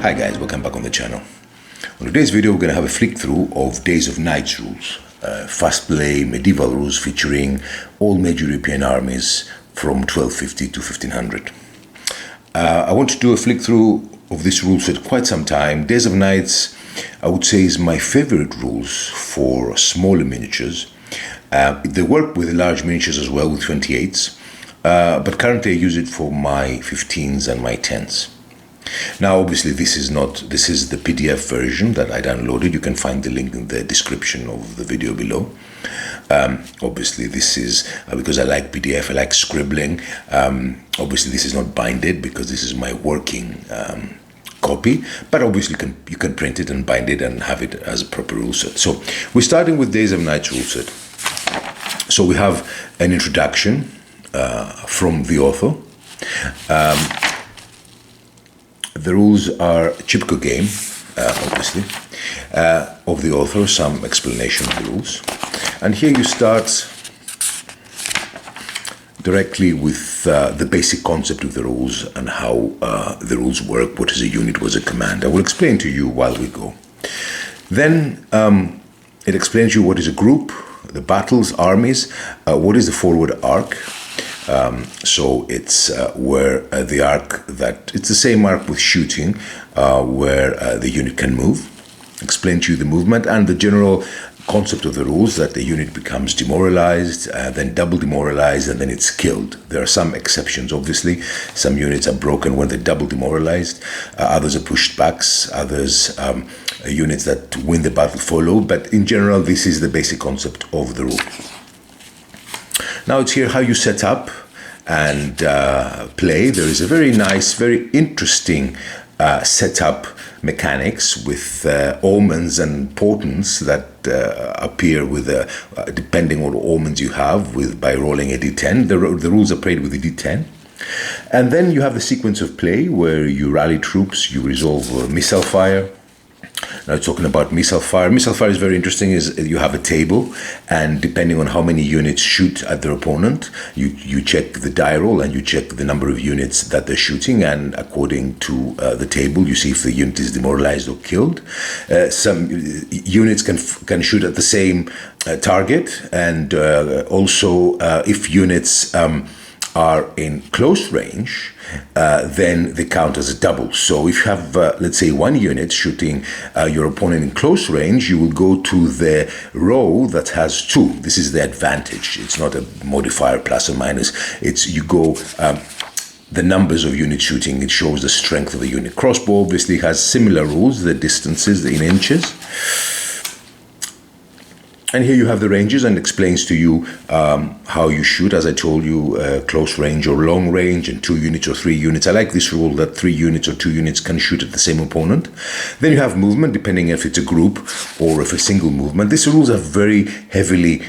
Hi guys, welcome back on the channel. On today's video we're going to have a flick through of Days of Knights rules. Fast play medieval rules featuring all major European armies from 1250 to 1500. I want to do a flick through of this rule set quite some time. Days of Knights, I would say, is my favorite rules for smaller miniatures. They work with large miniatures as well, with 28s, but currently I use it for my 15s and my 10s. Now, obviously, this is the PDF version that I downloaded. You can find the link in the description of the video below. Obviously, this is because I like PDF, I like scribbling. Obviously, this is not binded because this is my working copy, but obviously you can print it and bind it and have it as a proper rule set. So we're starting with Days of Knights rule set. So we have an introduction from the author. The rules are Chipco game, obviously, of the author, some explanation of the rules. And here you start directly with the basic concept of the rules and how the rules work, what is a unit, what is a command. I will explain to you while we go. Then it explains you what is a group, the battles, armies, what is the forward arc. So it's where the arc it's the same arc with shooting, where the unit can move. Explain to you the movement and the general concept of the rules, that the unit becomes demoralized, then double demoralized, and then it's killed. There are some exceptions, obviously. Some units are broken when they're double demoralized. Others are pushed backs. Others units that win the battle follow. But in general, this is the basic concept of the rule. Now it's here how you set up and play. There is a very nice, very interesting setup mechanics with omens and portents that appear with depending on what omens you have by rolling a d10. The rules are played with a d10. And then you have the sequence of play where you rally troops, you resolve missile fire. Now talking about missile fire. Missile fire is very interesting. Is you have a table, and depending on how many units shoot at their opponent, you check the die roll and you check the number of units that they're shooting, and according to the table, you see if the unit is demoralized or killed. Some units can shoot at the same target, and also if units are in close range, then they count as a double. So if you have, let's say, one unit shooting your opponent in close range, you will go to the row that has two. This is the advantage. It's not a modifier plus or minus. It's you go the numbers of units shooting. It shows the strength of the unit. Crossbow obviously has similar rules, the distances in inches. And here you have the ranges, and explains to you how you shoot, as I told you, close range or long range, and 2 units or 3 units. I like this rule that 3 units or 2 units can shoot at the same opponent. Then you have movement, depending if it's a group or if a single movement. These rules are very heavily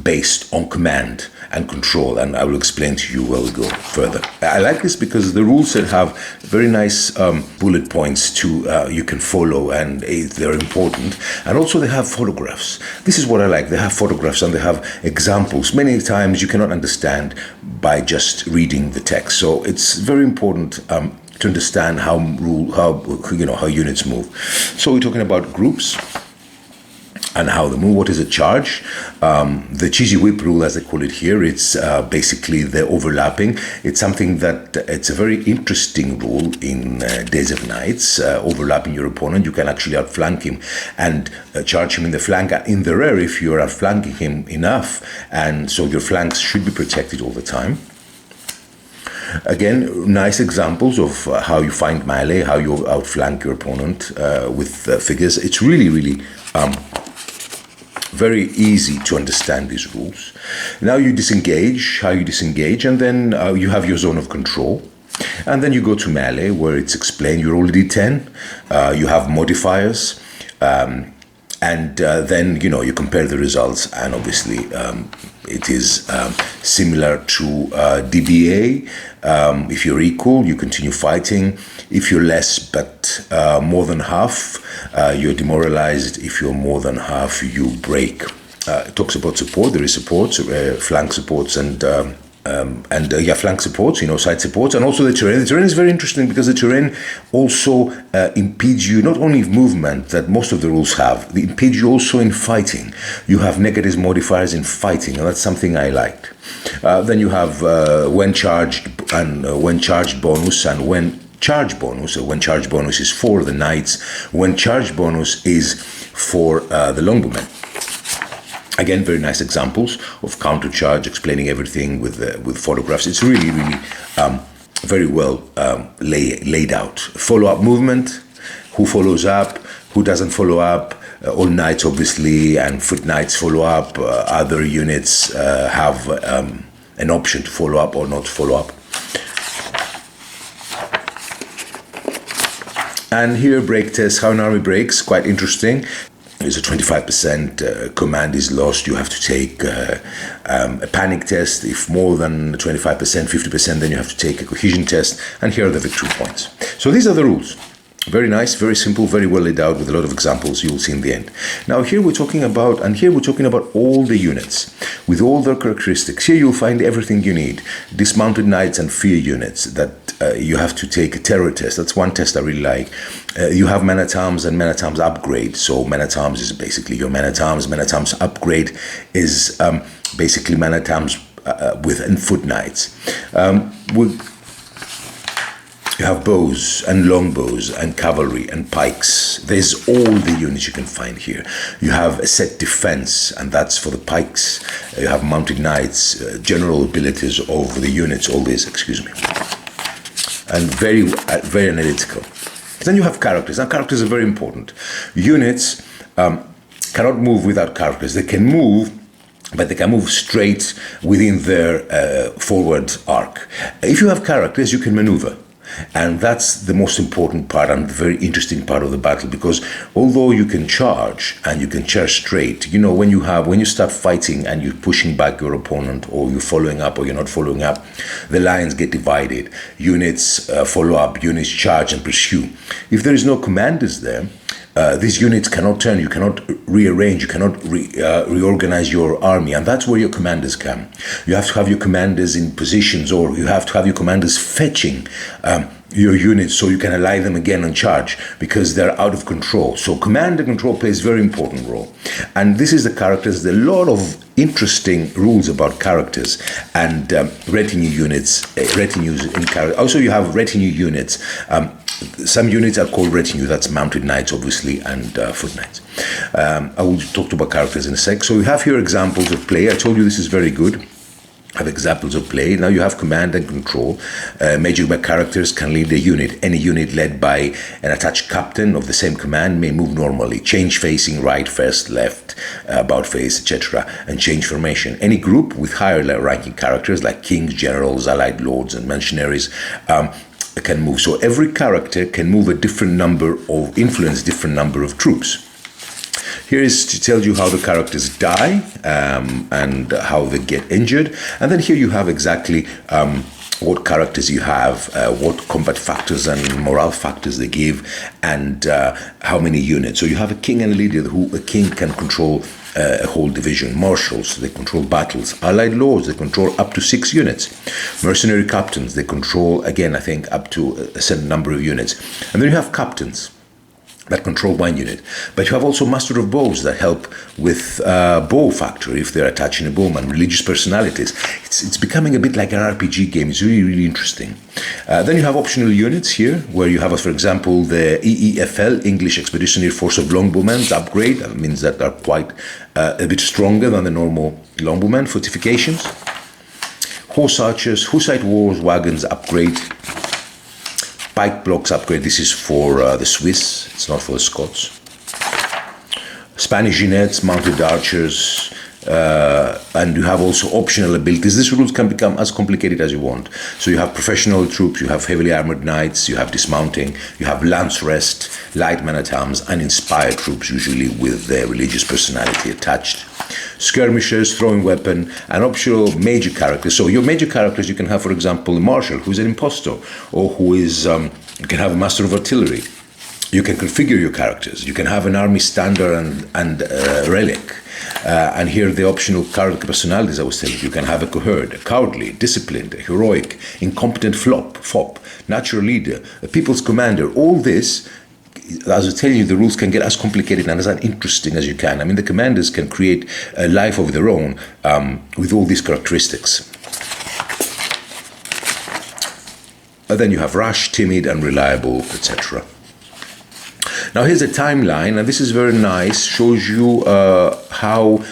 based on command and control, and I will explain to you while we go further. I like this because the rules set have very nice bullet points you can follow, and they're important. And also they have photographs. This is what I like. They have photographs and they have examples. Many times you cannot understand by just reading the text. So it's very important to understand how units move. So we're talking about groups and how they move. What is a charge? The cheesy whip rule, as they call it here, it's basically the overlapping. It's something it's a very interesting rule in Days of Knights, overlapping your opponent. You can actually outflank him and charge him in the flank, in the rear if you're outflanking him enough, and so your flanks should be protected all the time. Again, nice examples of how you find melee, how you outflank your opponent with figures. It's really, really very easy to understand these rules. Now you disengage, how you disengage, and then you have your zone of control. And then you go to melee, where it's explained. You roll a d10, you have modifiers, and then you compare the results, and obviously it is similar to DBA. If you're equal, you continue fighting. If you're less but more than half, you're demoralized. If you're more than half, you break. It talks about support. There is support, flank supports, and flank supports, side supports, and also the terrain. The terrain is very interesting because the terrain also impedes you, not only movement that most of the rules have, it impedes you also in fighting. You have negative modifiers in fighting, and that's something I liked. Then you have when charged and when charged bonus, and when charge bonus. So when charge bonus is for the knights, when charge bonus is for the longbowmen. Again, very nice examples of counter charge, explaining everything with photographs. It's really, really very well laid out. Follow-up movement, who follows up, who doesn't follow up. All knights, obviously, and foot knights follow up. Other units have an option to follow up or not follow up. And here, break test, how an army breaks, quite interesting. There's a 25% command is lost. You have to take a panic test. If more than 25%, 50%, then you have to take a cohesion test. And here are the victory points. So these are the rules. Very nice, very simple, very well laid out with a lot of examples you will see in the end. Now here we're talking about, all the units with all their characteristics. Here you'll find everything you need. Dismounted knights and fear units that you have to take a terror test. That's one test I really like. You have men at arms and men at arms upgrade. So men at arms is basically your men at arms. Men at arms upgrade is basically men at arms and foot knights. You have bows and longbows and cavalry and pikes. There's all the units you can find here. You have a set defense, and that's for the pikes. You have mounted knights, general abilities of the units, all this, and very analytical. Then you have characters. Now characters are very important. Units cannot move without characters. They can move, but they can move straight within their forward arc. If you have characters, you can maneuver. And that's the most important part and the very interesting part of the battle, because although you can charge and you can charge straight, when you start fighting and you're pushing back your opponent, or you're following up or you're not following up, the lines get divided. Units follow up, units charge and pursue. If there is no commanders there, these units cannot turn, you cannot rearrange, you cannot reorganize your army, and that's where your commanders come. You have to have your commanders in positions, or you have to have your commanders fetching your units so you can ally them again and charge, because they're out of control. So command and control plays a very important role. And this is the characters. There are a lot of interesting rules about characters and retinue units, retinues in character. Also, you have retinue units. Some units are called retinue, that's mounted knights, obviously, and foot knights. I will talk about characters in a sec. So we have here examples of play. I told you this is very good. I have examples of play. Now you have command and control. Major characters can lead a unit. Any unit led by an attached captain of the same command may move normally, change facing right, first, left, about face, etc., and change formation. Any group with higher ranking characters like kings, generals, allied lords, and mercenaries can move. So every character can move a different number of influence, different number of troops. Here is to tell you how the characters die and how they get injured. And then here you have exactly what characters you have, what combat factors and morale factors they give, and how many units. So you have a king and a leader who a king can control a whole division. Marshals, they control battles. Allied lords, they control up to 6 units. Mercenary captains, they control, again, I think, up to a certain number of units. And then you have captains that control 1 unit. But you have also master of bows that help with bow factor if they're attaching a bowman, religious personalities. It's becoming a bit like an RPG game. It's really, really interesting. Then you have optional units here, where you have, for example, the EEFL, English Expeditionary Force of Longbowmen upgrade. That means that they're quite a bit stronger than the normal longbowmen. Fortifications. Horse archers, Hussite wars, wagons upgrade. Pike blocks upgrade. This is for the Swiss. It's not for the Scots. Spanish units, mounted archers, and you have also optional abilities. These rules can become as complicated as you want. So you have professional troops, you have heavily armored knights, you have dismounting, you have lance rest, light men at arms, and inspired troops, usually with their religious personality attached. Skirmishers, throwing weapon, and optional major characters. So your major characters, you can have, for example, a marshal who's an impostor, or who is, you can have a master of artillery. You can configure your characters. You can have an army standard and relic. And here are the optional character personalities I was telling you. You can have a cohort, a cowardly, disciplined, a heroic, incompetent fop, natural leader, a people's commander. All this, as I was telling you, the rules can get as complicated and as uninteresting as you can. I mean, the commanders can create a life of their own with all these characteristics. And then you have rash, timid, unreliable, etc. Now here's a timeline, and this is very nice. Shows you how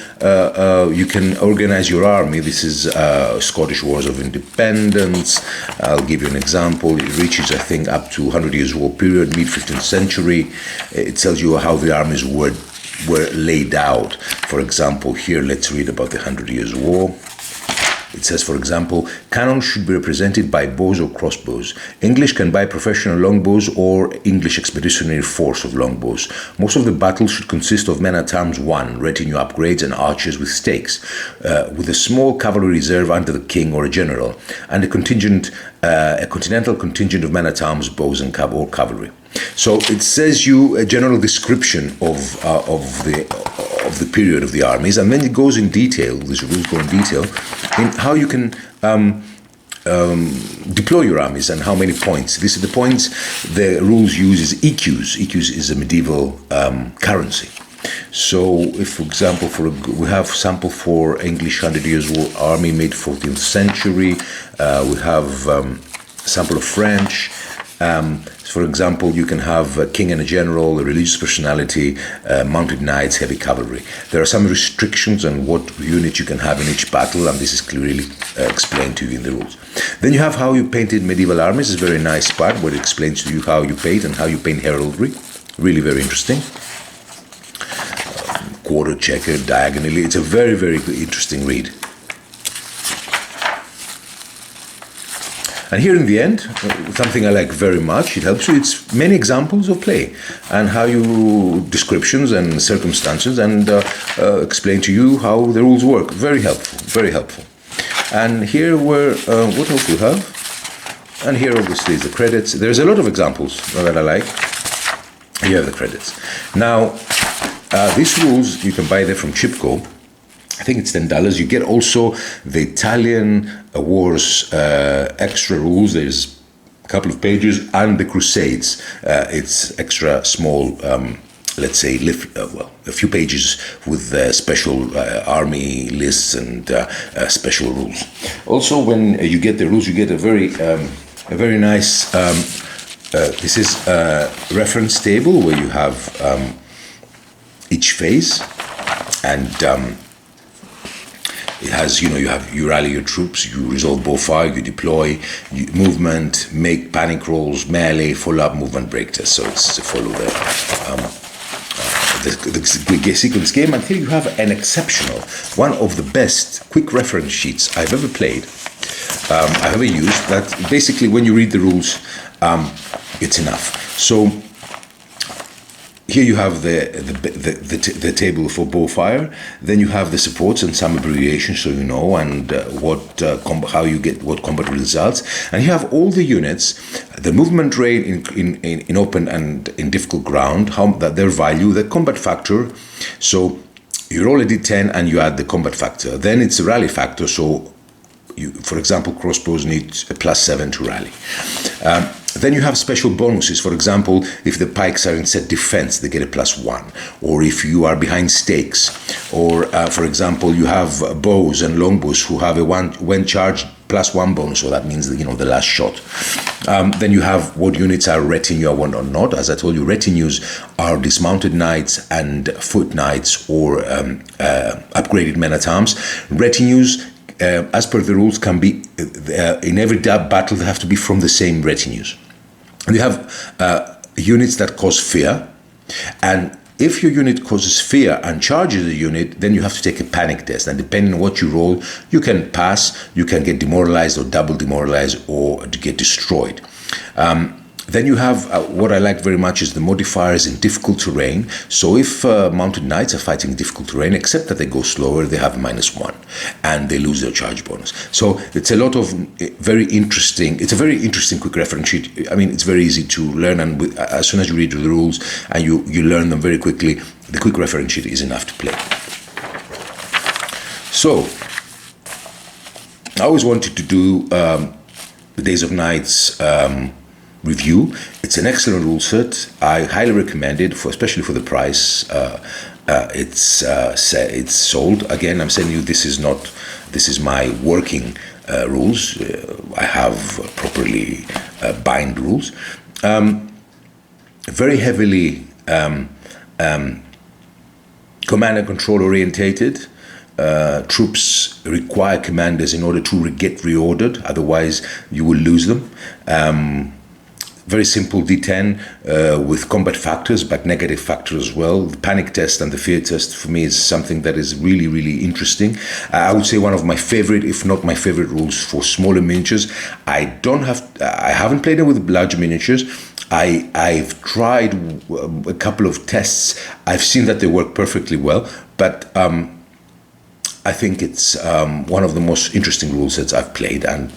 you can organize your army. This is Scottish Wars of Independence. I'll give you an example. It reaches, I think, up to 100 Years' War period, mid-15th century. It tells you how the armies were laid out. For example, here let's read about the 100 Years' War. It says, for example, cannons should be represented by bows or crossbows. English can buy professional longbows or English expeditionary force of longbows. Most of the battles should consist of men-at-arms 1, retinue upgrades, and archers with stakes, with a small cavalry reserve under the king or a general, and a continental contingent of men-at-arms, bows, and cavalry. So it says you a general description of the period of the armies, and then it goes in detail. These rules go in detail in how you can deploy your armies and how many points. These are the points the rules use is ecus. Ecus is a medieval currency. So, if, for example, we have sample for English 100 Years' War army mid 14th century. We have sample of French. For example, you can have a king and a general, a religious personality, mounted knights, heavy cavalry. There are some restrictions on what unit you can have in each battle, and this is clearly explained to you in the rules. Then you have how you painted medieval armies. It's a very nice part where it explains to you how you paint and how you paint heraldry. Really very interesting. Quarter, checker, diagonally. It's a very, very interesting read. And here in the end, something I like very much, it helps you, it's many examples of play and how you, descriptions and circumstances, and explain to you how the rules work. Very helpful, very helpful. And here what else do we have? And here obviously is the credits. There's a lot of examples that I like. Here are the credits. Now, these rules, you can buy them from Chipco. I think it's $10. You get also the Italian Wars extra rules. There's a couple of pages, and the Crusades. It's extra small, let's say, a few pages with special army lists and special rules. Also, when you get the rules, you get a very nice. This is a reference table where you have each phase, and it has, you rally your troops, you resolve bow fire, you deploy, movement, make panic rolls, melee, follow-up, movement, break test. So it's to follow the sequence game. And here you have an exceptional, one of the best quick reference sheets I've ever played, I've ever used. That basically, when you read the rules, it's enough. So here you have the table for bow fire. Then you have the supports and some abbreviations, so you know, and how you get what combat results. And you have all the units, the movement rate in open and in difficult ground, their value, the combat factor. So you roll a d10 and you add the combat factor. Then it's a rally factor. So for example, crossbows need a +7 to rally. Then you have special bonuses. For example, if the pikes are in set defense, they get a +1. Or if you are behind stakes. Or, for example, you have bows and longbows who have a when charged +1 bonus. So that means, the last shot. Then you have what units are retinue or not. As I told you, retinues are dismounted knights and foot knights or upgraded men-at-arms. Retinues, as per the rules, can be in every battle. They have to be from the same retinues. And you have units that cause fear, and if your unit causes fear and charges a unit, then you have to take a panic test. And depending on what you roll, you can pass, you can get demoralized or double demoralized, or get destroyed. Then you have what I like very much is the modifiers in difficult terrain. So if mounted knights are fighting difficult terrain, except that they go slower, they have -1 and they lose their charge bonus. So it's a lot of very interesting. It's a very interesting quick reference sheet. I mean, it's very easy to learn, and as soon as you read the rules and you learn them very quickly, the quick reference sheet is enough to play. So I always wanted to do the Days of Nights review. It's an excellent rule set. I highly recommend it, especially for the price. It's sold. Again, I'm saying you this is my working rules. I have properly bind rules. Very heavily command and control orientated. Troops require commanders in order to get reordered, otherwise you will lose them. Very simple D10 with combat factors, but negative factors as well. The panic test and the fear test for me is something that is really, really interesting. I would say one of my favorite, if not my favorite, rules for smaller miniatures. I haven't played it with larger miniatures. I've tried a couple of tests. I've seen that they work perfectly well, but I think it's one of the most interesting rule sets I've played, and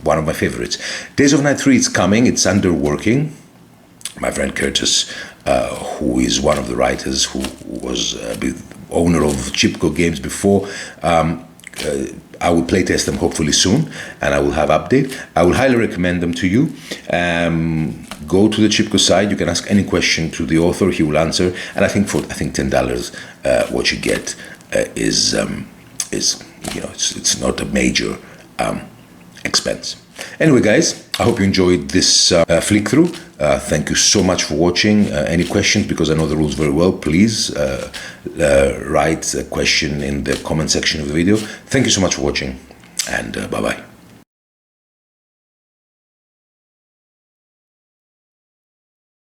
one of my favorites. Days of Night 3 is coming. It's under working. My friend Curtis, who is one of the writers, who was the owner of Chipco games before, I will playtest them hopefully soon, and I will have update. I will highly recommend them to you. Go to the Chipco site. You can ask any question to the author. He will answer. And I think for $10, what you get is it's not a major expense. Anyway, guys, I hope you enjoyed this flick through. Thank you so much for watching. Any questions, because I know the rules very well, please write a question in the comment section of the video. Thank you so much for watching, and bye-bye.